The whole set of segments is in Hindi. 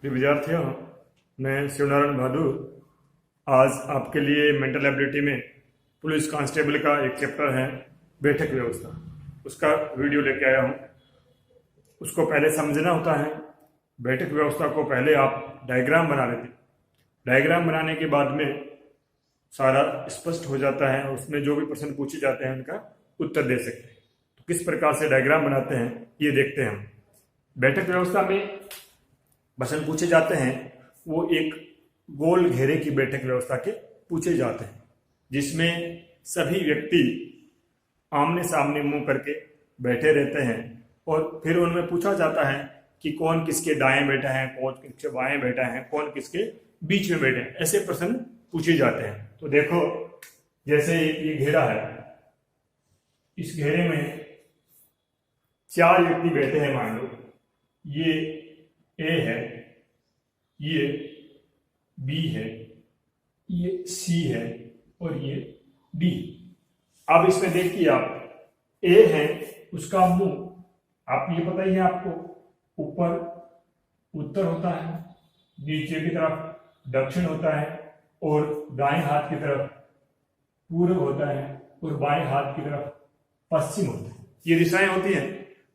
प्रिय विद्यार्थियों, मैं शिवनारायण बहादुर आज आपके लिए मेंटल एबिलिटी में पुलिस कांस्टेबल का एक चैप्टर है बैठक व्यवस्था, उसका वीडियो लेके आया हूँ। उसको पहले समझना होता है। बैठक व्यवस्था को पहले आप डायग्राम बना लेते। डायग्राम बनाने के बाद में सारा स्पष्ट हो जाता है। उसमें जो भी प्रश्न पूछे जाते हैं उनका उत्तर दे सकते हैं। तो किस प्रकार से डायग्राम बनाते हैं ये देखते हैं हम। बैठक व्यवस्था में प्रश्न पूछे जाते हैं, वो एक गोल घेरे की बैठक व्यवस्था के पूछे जाते हैं, जिसमें सभी व्यक्ति आमने सामने मुंह करके बैठे रहते हैं और फिर उनमें पूछा जाता है कि कौन किसके दाएं बैठा है, कौन किसके बाएं बैठा है, कौन किसके बीच में बैठे हैं। ऐसे प्रश्न पूछे जाते हैं। तो देखो, जैसे ये घेरा है, इस घेरे में 4 व्यक्ति बैठे हैं। मान लो ये ए है, ये बी है, ये सी है और ये डी। अब इसमें देखिए, आप ए है, उसका मुंह आप ये पता ही है आपको, ऊपर उत्तर होता है, नीचे की तरफ दक्षिण होता है और दाएं हाथ की तरफ पूर्व होता है और बाएं हाथ की तरफ पश्चिम होता है। ये दिशाएं होती हैं।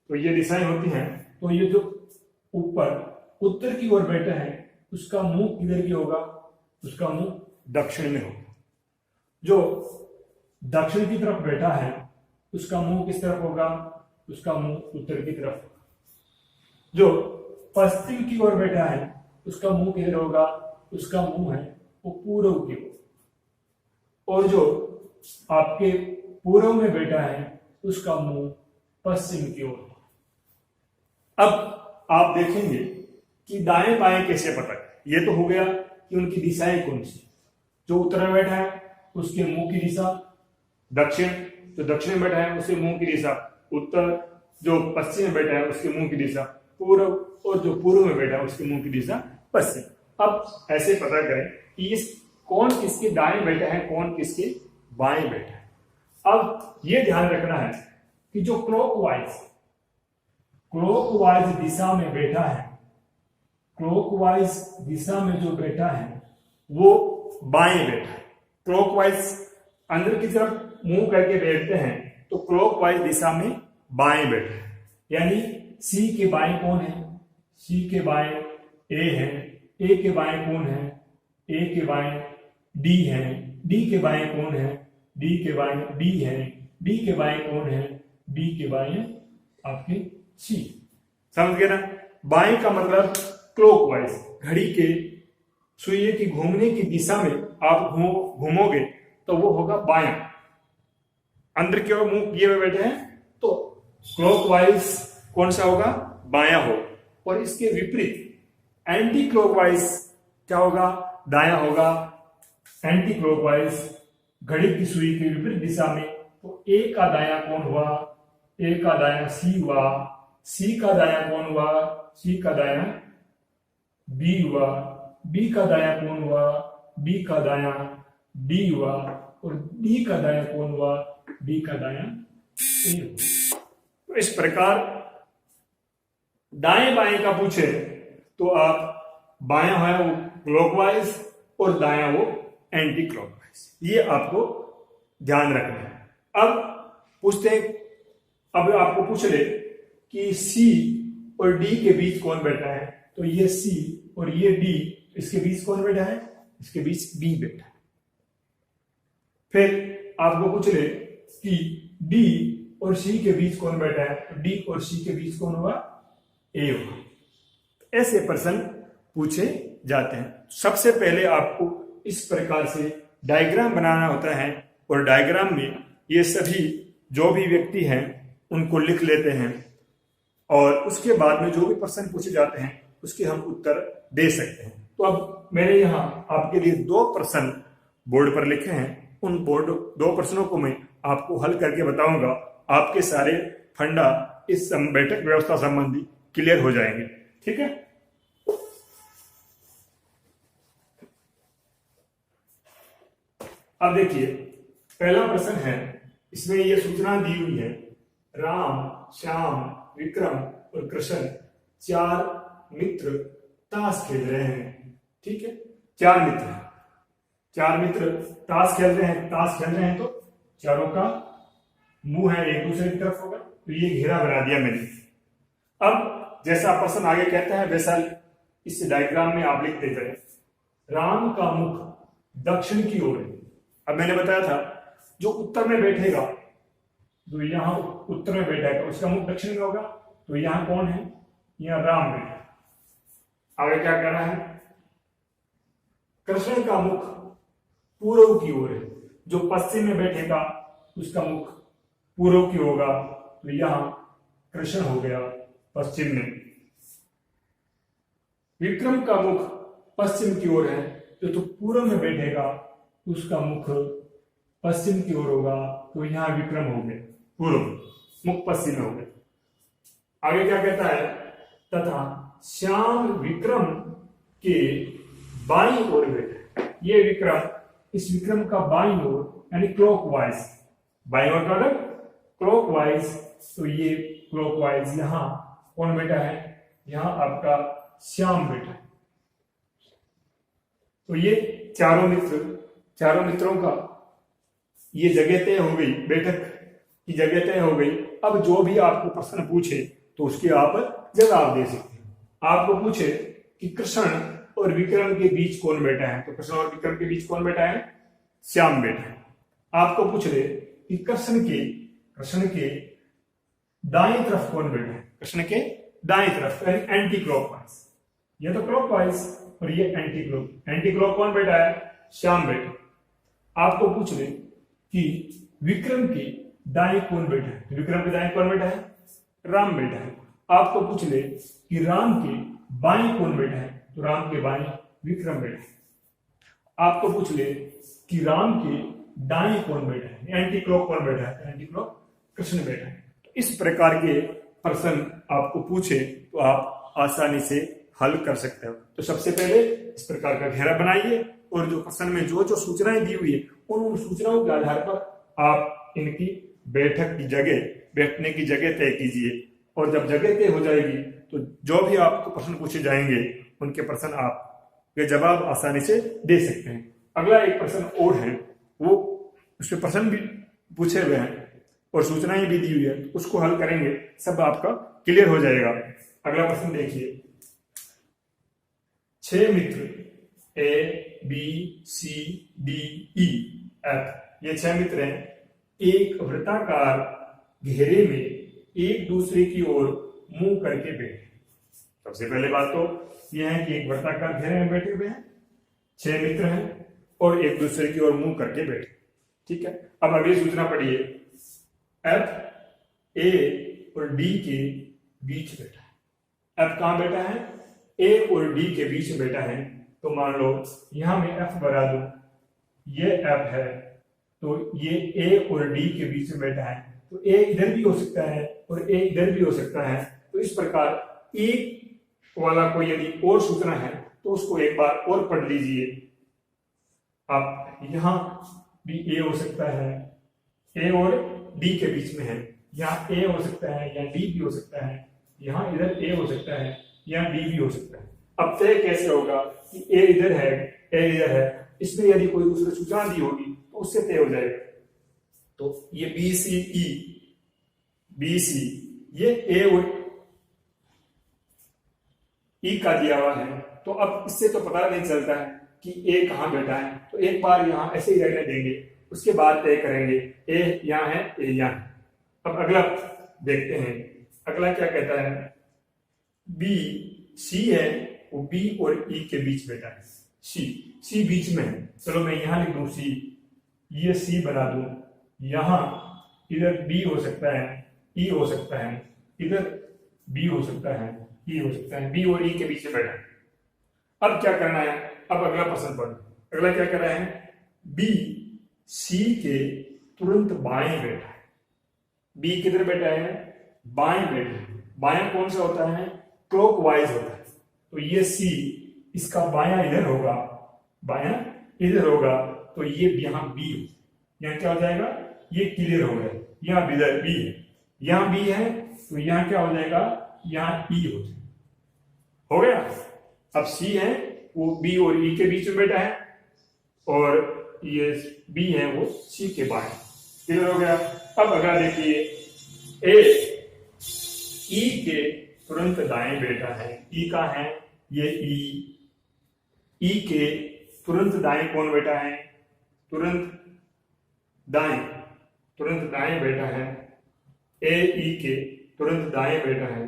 तो ये दिशाएं होती हैं। तो ये जो ऊपर उत्तर की ओर बैठा है उसका मुंह किधर की होगा? उसका मुंह दक्षिण में होगा। जो दक्षिण की तरफ बैठा है उसका मुंह किस तरफ होगा? उसका मुंह उत्तर की तरफ होगा। जो पश्चिम की ओर बैठा है उसका मुंह किधर होगा? उसका मुंह है वो पूर्व की ओर। और जो आपके पूर्व में बैठा है उसका मुंह पश्चिम की ओर। अब आप देखेंगे कि दाएं बाएं कैसे पता करें। ये तो हो गया कि उनकी दिशाएं कौन सी। जो उत्तर में बैठा है उसके मुंह की दिशा दक्षिण, जो दक्षिण में बैठा है उसके मुंह की दिशा उत्तर, जो पश्चिम में बैठा है उसके मुंह की दिशा पूर्व और जो पूर्व में बैठा है उसके मुंह की दिशा पश्चिम। अब ऐसे पता करें कि इस कौन किसके दाएं बैठा है, कौन किसके बाएं बैठा है। अब ये ध्यान रखना है कि जो क्लॉकवाइज दिशा में बैठा है, क्लॉकवाइज दिशा में जो बैठा है वो बाएं बैठा है। क्लॉकवाइज अंदर की तरफ मुंह करके बैठते हैं तो क्लॉकवाइज दिशा में बाएं बैठा है। यानी सी के बाएं कौन है? सी के बाएं ए है, ए के बाएं कौन है? ए के बाएं डी है, डी के बाएं कौन है? डी के बाएं बी है, डी के बाएं कौन है? बी के बाएं आपके सी। समझ गए ना? बाएं का मतलब क्लॉकवाइज, घड़ी के सुइए की घूमने की दिशा में आप घूमोगे तो वो होगा बायां। अंदर की ओर मुंह किए हुए बैठे हैं तो क्लॉकवाइज कौन सा होगा? बायां हो। और इसके विपरीत एंटी क्लॉकवाइज क्या होगा? दायां होगा। एंटी क्लॉकवाइज घड़ी की सुई के विपरीत दिशा में तो ए का दायां कौन हुआ? ए का दायां सी हुआ। सी का दायां कौन हुआ? सी का दायां बी हुआ। बी का दायां कौन हुआ? बी का दायां डी हुआ। और डी का दायां कौन हुआ? डी का दायां ए हुआ। तो इस प्रकार दाएं बाएं का पूछे तो आप बायां है वो क्लॉकवाइज और दायां वो एंटी क्लॉकवाइज। ये आपको ध्यान रखना है। अब पूछते हैं, अब आपको पूछ ले कि सी और डी के बीच कौन बैठा है? तो ये सी और ये डी, इसके बीच कौन बैठा है? इसके बीच बी बैठा है। फिर आपको पूछ ले कि डी और सी के बीच कौन बैठा है? तो डी और सी के बीच कौन होगा? ए होगा। ऐसे प्रश्न पूछे जाते हैं। सबसे पहले आपको इस प्रकार से डायग्राम बनाना होता है और डायग्राम में ये सभी जो भी व्यक्ति हैं उनको लिख लेते हैं और उसके बाद में जो भी प्रश्न पूछे जाते हैं उसके हम उत्तर दे सकते हैं। तो अब मैंने यहाँ आपके लिए 2 प्रश्न बोर्ड पर लिखे हैं। उन 2 प्रश्नों को मैं आपको हल करके बताऊंगा। आपके सारे फंडा इस बैठक व्यवस्था संबंधी क्लियर हो जाएंगे। ठीक है? अब देखिए, पहला प्रश्न है, इसमें यह सूचना दी हुई है, राम, श्याम, विक्रम और कृष्ण 4 मित्र ताश खेल रहे हैं। ठीक है, चार मित्र हैं, चार मित्र ताश खेल रहे हैं। ताश खेल रहे हैं तो चारों का मुंह है एक दूसरे की तरफ होगा, तो ये घेरा बना दिया मैंने। अब जैसा प्रश्न आगे कहता है वैसा इस डायग्राम में आप लिखते जाए। राम का मुख दक्षिण की ओर है। अब मैंने बताया था जो उत्तर में बैठेगा, जो यहाँ उत्तर में बैठेगा उसका मुख दक्षिण में होगा, तो यहाँ कौन है, यहाँ राम बैठा। आगे क्या कहना है, कृष्ण का मुख पूर्व की ओर है। जो पश्चिम में बैठेगा उसका मुख पूर्व की होगा, तो यहां कृष्ण हो गया पश्चिम में। विक्रम का मुख पश्चिम की ओर है, तो पूर्व में बैठेगा उसका मुख पश्चिम की ओर होगा, तो यहां विक्रम हो गया, पूर्व मुख पश्चिम में हो गया। आगे क्या कहता है, तथा श्याम विक्रम के बाईं ओर बैठा। ये विक्रम, इस विक्रम का बाईं ओर यानी क्लॉकवाइज, बाईं ओर का अलग क्लॉकवाइज, तो ये क्लॉकवाइज यहां कौन बैठा है, यहां आपका श्याम बैठा है। तो ये चारों मित्रों का ये जगह तय हो गई, बैठक की जगह तय हो गई। अब जो भी आपको प्रश्न पूछे तो उसके आप जवाब दे सकते हैं। आपको पूछे कि कृष्ण और विक्रम के बीच कौन बैठा है, तो कृष्ण और विक्रम के बीच कौन बैठा है, श्याम बैठा है। आपको पूछ रहे कि कृष्ण के दाएं तरफ कौन बैठा है, कृष्ण के दाएं तरफ यानी एंटी क्लॉकवाइज। ये तो क्लॉकवाइज और ये एंटी क्लॉक कौन बैठा है, श्याम बैठा। आपको पूछ रहे कि विक्रम के दाएं कौन बैठा है, तो विक्रम के दाएं कौन बैठा है, राम बैठा है। आपको पूछ ले कि राम के बाएं कौन बैठा है, तो राम के बाएं विक्रम बैठा है। आपको पूछ ले कि राम के दाएं कौन बैठा है, एंटी क्लॉक कौन बैठा है, एंटी क्लॉक कृष्ण बैठा है। तो इस प्रकार के प्रश्न आपको पूछे तो आप आसानी से हल कर सकते हो। तो सबसे पहले इस प्रकार का घेरा बनाइए और जो प्रश्न में जो जो सूचनाएं दी हुई है उन सूचनाओं के आधार पर आप इनकी बैठने की जगह तय कीजिए। और जब जगह तय हो जाएगी तो जो भी आपको प्रश्न पूछे जाएंगे उनके प्रश्न आप के जवाब आसानी से दे सकते हैं। अगला एक प्रश्न और है, वो उसमें प्रश्न भी पूछे हुए हैं और सूचनाएं भी दी हुई है, तो उसको हल करेंगे, सब आपका क्लियर हो जाएगा। अगला प्रश्न देखिए, 6 मित्र A B C D E F, ये 6 मित्र हैं, एक वृत्ताकार घेरे में एक दूसरे की ओर मुंह करके बैठे। सबसे पहले बात तो यह है कि एक वृत्ताकार घेरे में बैठे हुए हैं, 6 मित्र हैं और एक दूसरे की ओर मुंह करके बैठे। ठीक है, अब अगली सूचना पढ़िए, F A और D के बीच बैठा है। F कहां बैठा है, A और D के बीच बैठा है। तो मान लो यहां मैं F बना दूं, ये F है, तो ये A और D के बीच में बैठा है, तो A इधर भी हो सकता है और A इधर भी हो सकता है। तो इस प्रकार एक वाला कोई यदि और सूचना है तो उसको एक बार और पढ़ लीजिए आप। यहां भी A हो सकता है, A और D के बीच में है, यहाँ A हो सकता है या D भी हो सकता है, यहाँ इधर A हो सकता है, यहाँ D भी हो सकता है। अब तय कैसे होगा कि A इधर है, A इधर है, इसमें यदि कोई दूसरी सूचना दी होगी तो उससे तय हो जाएगा। तो ये बी सी ये ए और ई का दिया हुआ है, तो अब इससे तो पता नहीं चलता है कि ए कहां बैठा है। तो एक बार यहां ऐसे ही रहने देंगे, उसके बाद तय करेंगे ए यहां है, ए यहां। अब अगला देखते हैं, अगला क्या कहता है, बी सी है, वो बी और ई के बीच बैठा है। सी बीच में है, चलो मैं यहां लिख दूं सी, ये सी बना दूं, यहां इधर बी हो सकता है, ई हो सकता है, इधर बी हो सकता है, ई हो सकता है, बी और ई के बीच में बैठा है। अब क्या करना है, अब अगला प्रश्न पढ़ो। अगला क्या कर रहा है, बी सी के तुरंत बाएं बैठा है। बी किधर बैठा है, बाएं बैठा है। बायां कौन सा होता है, क्लॉकवाइज होता है। तो ये सी इसका बायां इधर होगा, बायां इधर होगा, तो ये यहाँ बी, यहाँ क्या हो जाएगा, ये क्लियर हो गया, यहाँ इधर बी है, यहाँ बी है, तो यहाँ क्या हो जाएगा, यहाँ ई हो जाएगा। हो गया। अब सी है वो बी और ई के बीच में बैठा है, और ये बी है वो सी के बाएं। क्लियर हो गया। अब अगला देखिए, ए ई के तुरंत दाएं बैठा है। ई का है ये ई के तुरंत दाएं कौन बैठा है? तुरंत दाएं बैठा है। ए ई के तुरंत दाएं बैठा है,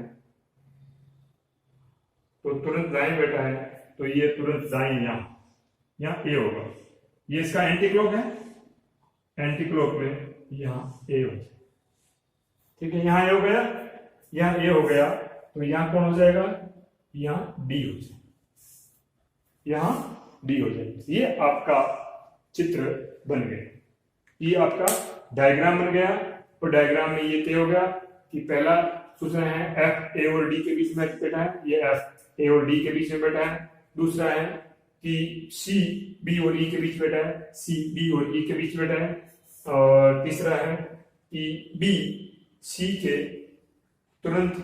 तो तुरंत दाएं बैठा है, तो ये तुरंत दाएं यहाँ ए होगा। ये इसका एंटी क्लॉक है, एंटी क्लॉक में यहाँ ए हो जाए। ठीक है, यहाँ ए हो गया, यहाँ ए हो गया, तो यहाँ कौन हो जाएगा? यहाँ डी हो जाएगा, यहाँ डी हो जाएगा। ये आपका चित्र बन गया, ये आपका डायग्राम बन गया। और डायग्राम में ये तय हो गया कि पहला सूचना है एफ ए और डी के बीच में बैठा है, ये एफ ए और डी के बीच में बैठा है। दूसरा है कि सी बी और ई के बीच बैठा है, सी बी और ई के बीच बैठा है। और तीसरा है कि बी सी के तुरंत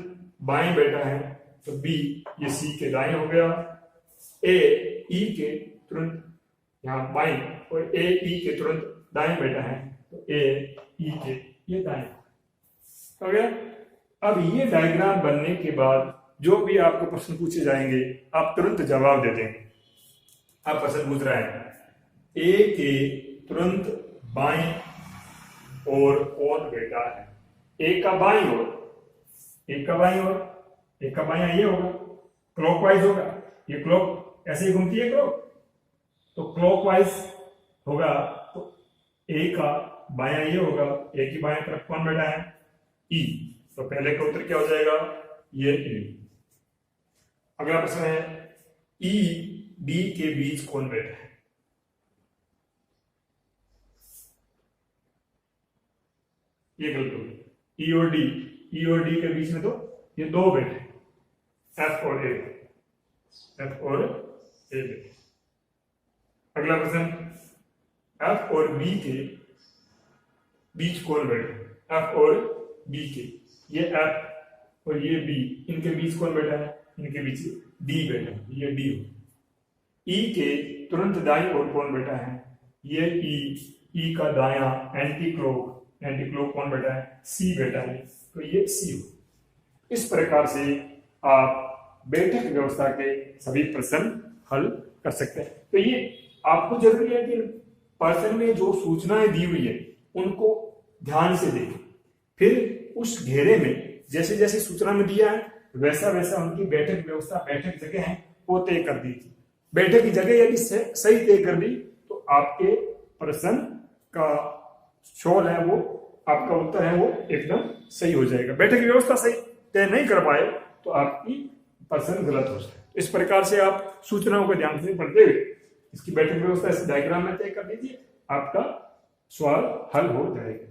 बाएं बैठा है, तो बी ये सी के दाएं हो गया। ए ई के तुरंत यहाँ बाएं और ए ई के तुरंत दाएं बैठा है, तो ए ई के ये दाएं हो गया। अब ये डायग्राम बनने के बाद जो भी आपको प्रश्न पूछे जाएंगे आप तुरंत जवाब दे देंगे। आप प्रश्न पूछ रहा है ए के तुरंत बाएं और कौन बैठा है? ए का बाईं ओर, एक का बाईं ओर, एक का बायां ये होगा, क्लॉकवाइज होगा। ये क्लॉक ऐसे ही घूमती है क्लॉक, तो क्लॉकवाइज होगा, तो ए का बायां ये होगा। ए की बाएं तरफ कौन बैठा है? ई। तो पहले का उत्तर क्या हो जाएगा? ये ई। अगला प्रश्न है ई डी के बीच कौन बैठा है? ये गलत हो गया। ई और डी के बीच में तो ये दो बैठे, एफ और ए, एफ और ए बैठे। अगला प्रश्न, एफ और बी के बीच कौन बैठे? एफ और बी के, ये एफ और ये बी, इनके बीच कौन बैठा है? इनके बीच डी बैठा है, ये डी हो। ई के तुरंत दाईं ओर कौन बैठा है? ये ई का दायां एंटी क्लॉक कौन बैठा है? सी बैठा है, तो ये सी हो। इस प्रकार से आप बैठक व्यवस्था के सभी प्रश्न हल कर सकते हैं। तो ये आपको जरूरी है कि प्रश्न में जो सूचनाएं दी हुई है उनको ध्यान से देखें, फिर उस घेरे में जैसे जैसे सूचना में दिया है वैसा वैसा उनकी बैठक व्यवस्था, बैठक जगह है वो तय कर दीजिए। बैठक की जगह यदि सही तय कर दी तो आपके प्रश्न का शोल है वो, आपका उत्तर है वो एकदम सही हो जाएगा। बैठक की व्यवस्था सही तय नहीं कर पाए तो आपकी प्रश्न गलत हो जाए। इस प्रकार से आप सूचनाओं को ध्यान से पढ़ते हुए इसकी बैठक व्यवस्था इस डायग्राम में तय कर दीजिए, आपका सवाल हल हो जाएगा।